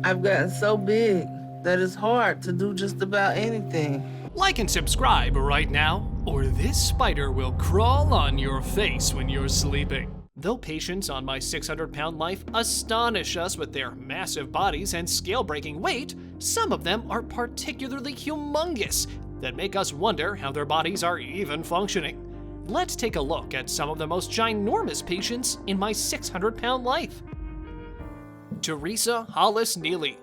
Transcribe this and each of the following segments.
I've gotten so big that it's hard to do just about anything. Like and subscribe right now, or this spider will crawl on your face when you're sleeping. Though patients on My 600-Pound Life astonish us with their massive bodies and scale-breaking weight, some of them are particularly humongous that make us wonder how their bodies are even functioning. Let's take a look at some of the most ginormous patients in My 600-Pound Life. Teresa Hollis Neely.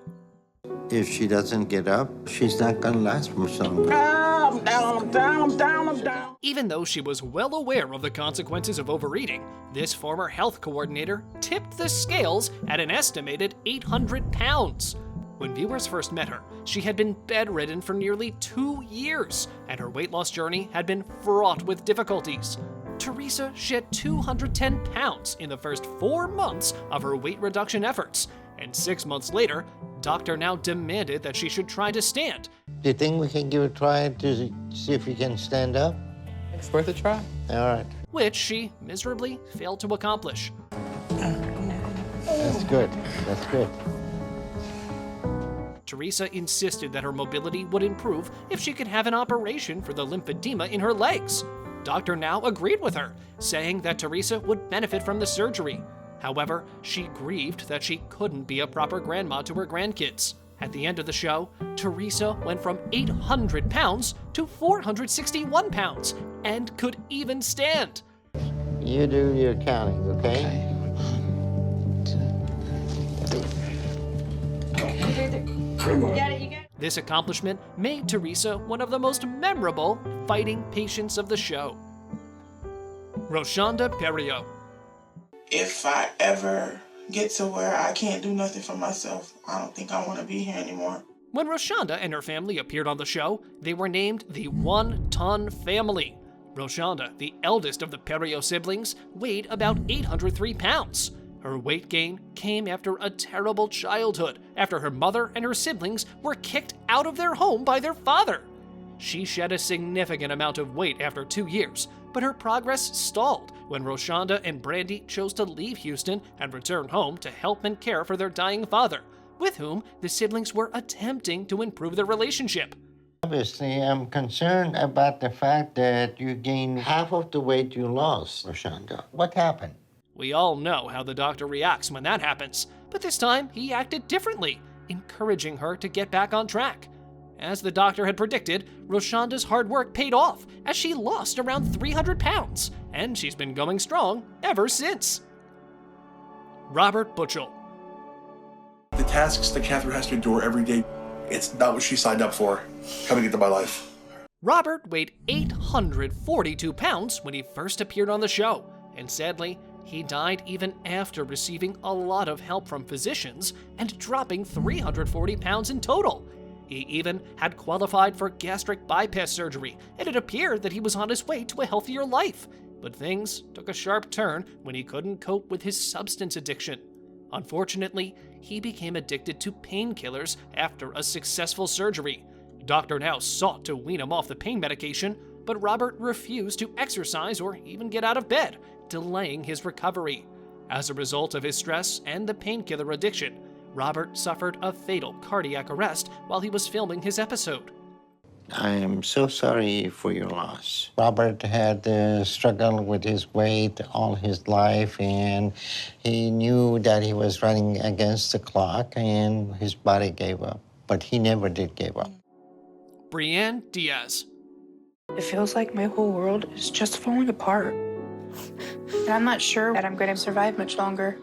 If she doesn't get up, she's not gonna last much longer. I'm down. Even though she was well aware of the consequences of overeating, this former health coordinator tipped the scales at an estimated 800 pounds. When viewers first met her, she had been bedridden for nearly 2 years, and her weight loss journey had been fraught with difficulties. Teresa shed 210 pounds in the first 4 months of her weight reduction efforts, and 6 months later, Dr. Now demanded that she should try to stand. Do you think we can give it a try to see if we can stand up? It's worth a try. All right. Which she miserably failed to accomplish. That's good. That's good. Teresa insisted that her mobility would improve if she could have an operation for the lymphedema in her legs. Dr. Now agreed with her, saying that Teresa would benefit from the surgery. However, she grieved that she couldn't be a proper grandma to her grandkids. At the end of the show, Teresa went from 800 pounds to 461 pounds and could even stand. You do your counting, okay? This accomplishment made Teresa one of the most memorable fighting patients of the show. Roshonda Perio. If I ever get to where I can't do nothing for myself, I don't think I want to be here anymore. When Roshonda and her family appeared on the show, they were named the 1-Ton Family. Roshonda, the eldest of the Perio siblings, weighed about 803 pounds. Her weight gain came after a terrible childhood, after her mother and her siblings were kicked out of their home by their father. She shed a significant amount of weight after 2 years, but her progress stalled when Roshonda and Brandy chose to leave Houston and return home to help and care for their dying father, with whom the siblings were attempting to improve their relationship. Obviously, I'm concerned about the fact that you gained half of the weight you lost, Roshonda. What happened? We all know how the doctor reacts when that happens, but this time he acted differently, encouraging her to get back on track. As the doctor had predicted, Roshonda's hard work paid off as she lost around 300 pounds, and she's been going strong ever since. Robert Butchell. The tasks that Catherine has to endure every day, it's not what she signed up for coming into my life. Robert weighed 842 pounds when he first appeared on the show, and sadly, he died even after receiving a lot of help from physicians and dropping 340 pounds in total. He even had qualified for gastric bypass surgery, and it appeared that he was on his way to a healthier life. But things took a sharp turn when he couldn't cope with his substance addiction. Unfortunately, he became addicted to painkillers after a successful surgery. Dr. Now sought to wean him off the pain medication, but Robert refused to exercise or even get out of bed, delaying his recovery. As a result of his stress and the painkiller addiction, Robert suffered a fatal cardiac arrest while he was filming his episode. I am so sorry for your loss. Robert had struggled with his weight all his life, and he knew that he was running against the clock, and his body gave up. But he never did give up. Brienne Diaz. It feels like my whole world is just falling apart. And I'm not sure that I'm going to survive much longer.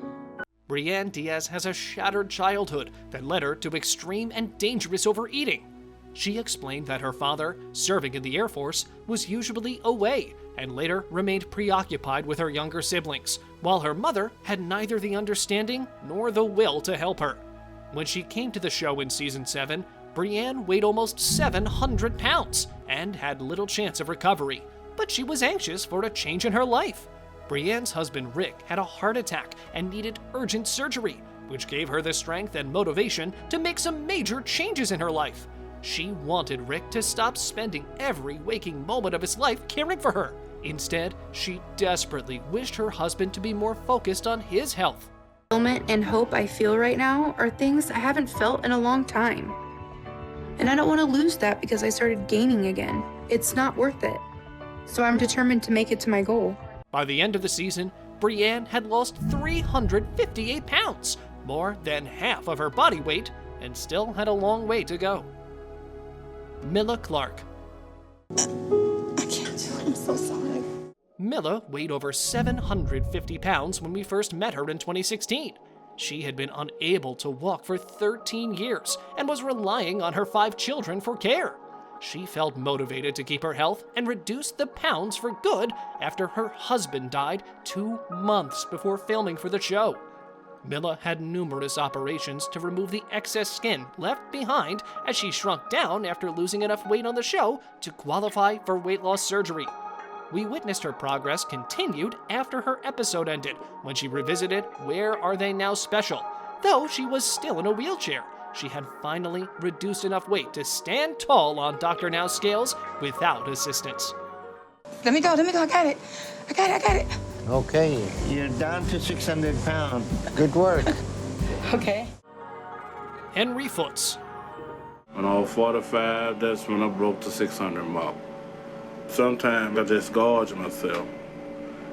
Brienne Diaz has a shattered childhood that led her to extreme and dangerous overeating. She explained that her father, serving in the Air Force, was usually away and later remained preoccupied with her younger siblings, while her mother had neither the understanding nor the will to help her. When she came to the show in season 7, Brienne weighed almost 700 pounds and had little chance of recovery, but she was anxious for a change in her life. Brienne's husband Rick had a heart attack and needed urgent surgery, which gave her the strength and motivation to make some major changes in her life. She wanted Rick to stop spending every waking moment of his life caring for her. Instead, she desperately wished her husband to be more focused on his health. Fulfillment and hope I feel right now are things I haven't felt in a long time. And I don't want to lose that because I started gaining again. It's not worth it. So I'm determined to make it to my goal. By the end of the season, Brienne had lost 358 pounds, more than half of her body weight, and still had a long way to go. Milla Clark. I can't do it. I'm so sorry. Milla weighed over 750 pounds when we first met her in 2016. She had been unable to walk for 13 years and was relying on her 5 children for care. She felt motivated to keep her health and reduced the pounds for good after her husband died 2 months before filming for the show. Milla had numerous operations to remove the excess skin left behind as she shrunk down after losing enough weight on the show to qualify for weight loss surgery. We witnessed her progress continued after her episode ended when she revisited Where Are They Now special. Though she was still in a wheelchair, she had finally reduced enough weight to stand tall on Dr. Now's scales without assistance. Let me go, I got it. I got it. Okay, you're down to 600 pounds. Good work. Okay. Henry Foots. When I was 45, that's when I broke the 600 mark. Sometimes I just gorge myself,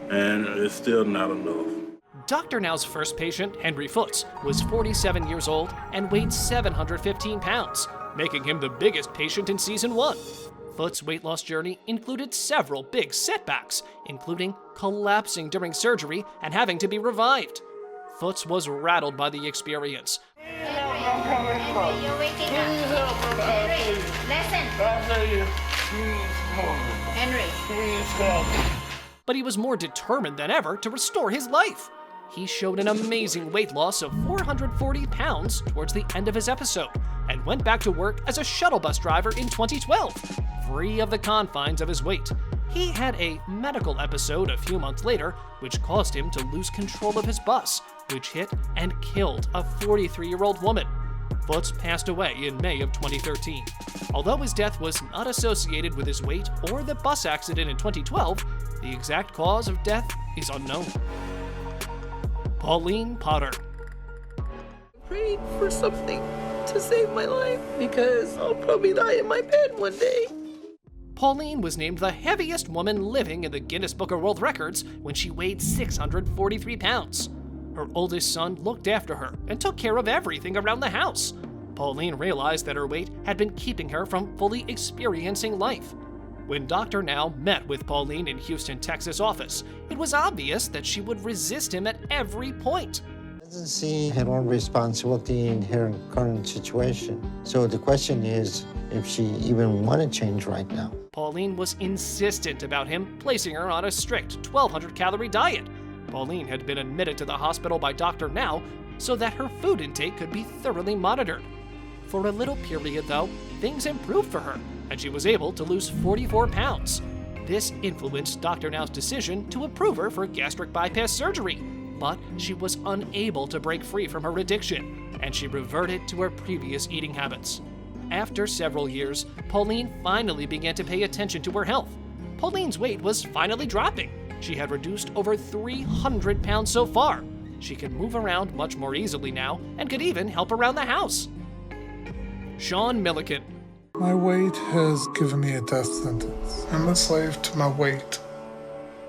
and it's still not enough. Dr. Now's first patient, Henry Foots, was 47 years old and weighed 715 pounds, making him the biggest patient in season 1. Foots' weight loss journey included several big setbacks, including collapsing during surgery and having to be revived. Foots was rattled by the experience. Henry, you're waking up. Henry, listen. Henry. But he was more determined than ever to restore his life. He showed an amazing weight loss of 440 pounds towards the end of his episode and went back to work as a shuttle bus driver in 2012, free of the confines of his weight. He had a medical episode a few months later, which caused him to lose control of his bus, which hit and killed a 43-year-old woman. Foots passed away in May of 2013. Although his death was not associated with his weight or the bus accident in 2012, the exact cause of death is unknown. Pauline Potter. Prayed for something to save my life because I'll probably die in my bed one day. Pauline was named the heaviest woman living in the Guinness Book of World Records when she weighed 643 pounds. Her oldest son looked after her and took care of everything around the house. Pauline realized that her weight had been keeping her from fully experiencing life. When Dr. Now met with Pauline in Houston, Texas office, it was obvious that she would resist him at every point. Doesn't see her own responsibility in her current situation. So the question is if she even want to change right now. Pauline was insistent about him placing her on a strict 1,200-calorie diet. Pauline had been admitted to the hospital by Dr. Now so that her food intake could be thoroughly monitored. For a little period, though, things improved for her, and she was able to lose 44 pounds. This influenced Dr. Now's decision to approve her for gastric bypass surgery, but she was unable to break free from her addiction, and she reverted to her previous eating habits. After several years, Pauline finally began to pay attention to her health. Pauline's weight was finally dropping. She had reduced over 300 pounds so far. She could move around much more easily now and could even help around the house. Sean Milliken. My weight has given me a death sentence. I'm a slave to my weight.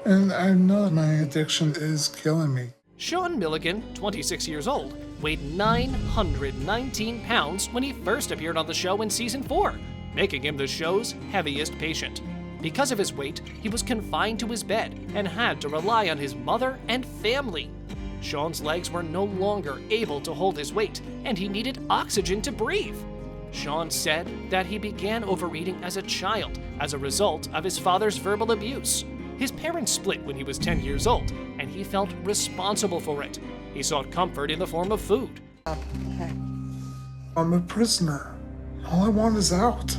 And I know my addiction is killing me. Sean Milliken, 26 years old, weighed 919 pounds when he first appeared on the show in season 4, making him the show's heaviest patient. Because of his weight, he was confined to his bed and had to rely on his mother and family. Sean's legs were no longer able to hold his weight, and he needed oxygen to breathe. Sean said that he began overeating as a child as a result of his father's verbal abuse. His parents split when he was 10 years old, and he felt responsible for it. He sought comfort in the form of food. I'm a prisoner. All I want is out.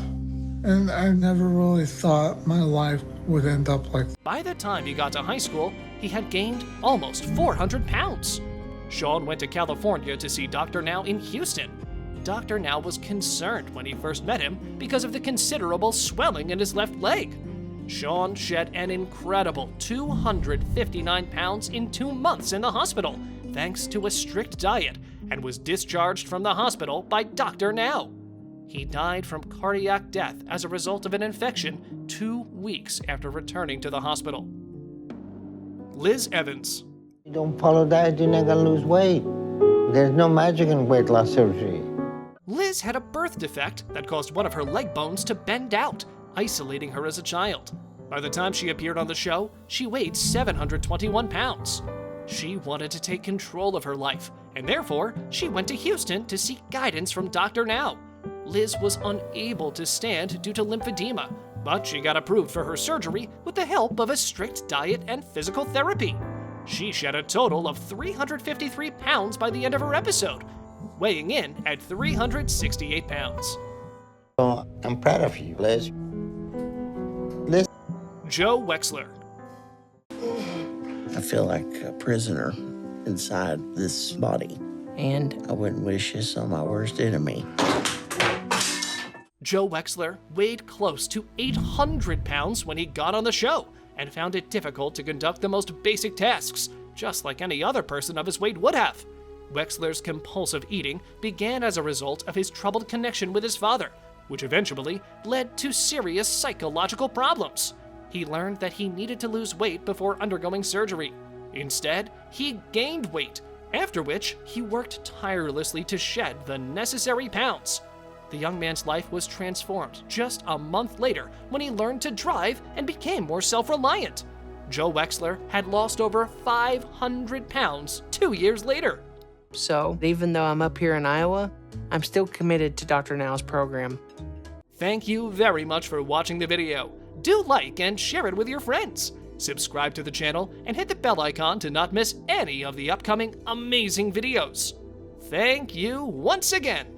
And I never really thought my life would end up like that. By the time he got to high school, he had gained almost 400 pounds. Sean went to California to see Dr. Now in Houston. Dr. Now was concerned when he first met him because of the considerable swelling in his left leg. Sean shed an incredible 259 pounds in 2 months in the hospital, thanks to a strict diet and was discharged from the hospital by Dr. Now. He died from cardiac death as a result of an infection 2 weeks after returning to the hospital. Liz Evans. You don't follow that, you're not gonna lose weight. There's no magic in weight loss surgery. Liz had a birth defect that caused one of her leg bones to bend out, isolating her as a child. By the time she appeared on the show, she weighed 721 pounds. She wanted to take control of her life, and therefore, she went to Houston to seek guidance from Dr. Now. Liz was unable to stand due to lymphedema, but she got approved for her surgery with the help of a strict diet and physical therapy. She shed a total of 353 pounds by the end of her episode, weighing in at 368 pounds. So I'm proud of you, Liz. Liz. Joe Wexler. I feel like a prisoner inside this body, and I wouldn't wish this on my worst enemy. Joe Wexler weighed close to 800 pounds when he got on the show and found it difficult to conduct the most basic tasks, just like any other person of his weight would have. Wexler's compulsive eating began as a result of his troubled connection with his father, which eventually led to serious psychological problems. He learned that he needed to lose weight before undergoing surgery. Instead, he gained weight, after which he worked tirelessly to shed the necessary pounds. The young man's life was transformed just a month later when he learned to drive and became more self-reliant. Joe Wexler had lost over 500 pounds 2 years later. So, even though I'm up here in Iowa, I'm still committed to Dr. Now's program. Thank you very much for watching the video. Do like and share it with your friends. Subscribe to the channel and hit the bell icon to not miss any of the upcoming amazing videos. Thank you once again.